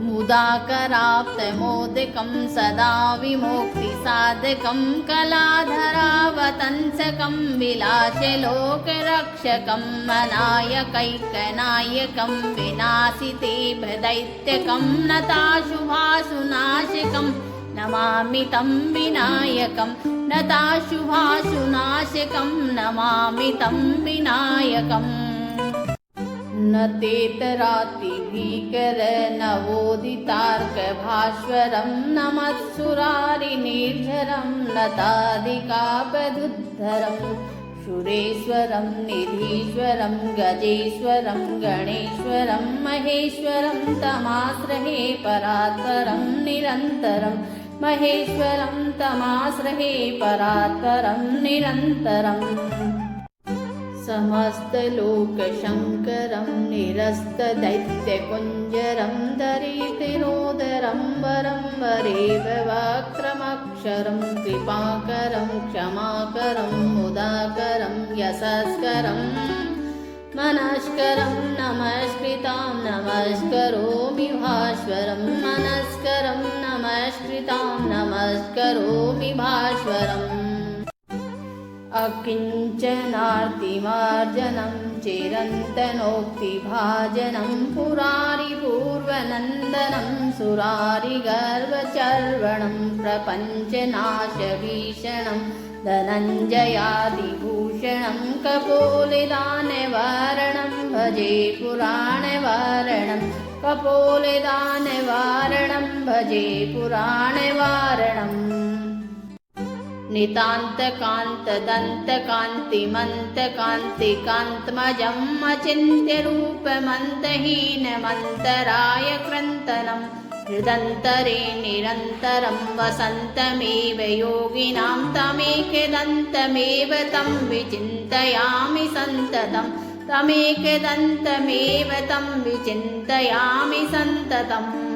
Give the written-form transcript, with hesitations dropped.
मुदाकराप्तमोदकं सदा विमुक्तिसाधकं कलाधरावतंसकं विलासलोकरक्षकं मनायकैकनायकं विनाशिते दैत्यकं नताशुभासुनाशकं नमामि तं विनायकं नताशुभासुनाशकं नमामि तं विनायकम् न तेतरातिभीकर नवोदितार्कभास्वरं नमत्सुरारिनिर्झरं नताधिकापदुद्धरं सुरेश्वरं निधीश्वरं गजेश्वरं गणेश्वरं महेश्वरं तमाश्रहे परात्परं निरन्तरं महेश्वरं तमाश्रहे परात्परं निरन्तरम् समस्तलोकशङ्करं निरस्तदैत्यकुञ्जरं दरिद्रोदरं वरं वरेव वाक्रमक्षरं कृपाकरं क्षमाकरं मुदाकरं यशस्करं मनस्करं नमस्कृतां नमस्करोमि भास्वरं मनस्करं नमस्कृतां नमस्करोमि भास्वरम् अकिञ्चनार्तिमार्जनं चिरन्तनोक्तिभाजनं पुरारिपूर्वनन्दनं सुरारिगर्वचर्वणं प्रपञ्चनाशभीषणं धनञ्जयादिभूषणं कपोलिदानवारणं भजे पुराणवारणं कपोलिदानवारणं भजे पुराणवारणम् नितान्तकान्तदन्तकान्तिमन्तकान्तिकान्तमजम् अचिन्त्यरूपमन्तहीनमन्तरायक्रन्तनं हृदन्तरे निरन्तरं वसन्तमेव योगिनां तमेकदन्तमेव तं विचिन्तयामि सन्ततं तमेकदन्तमेव तं विचिन्तयामि सन्ततम्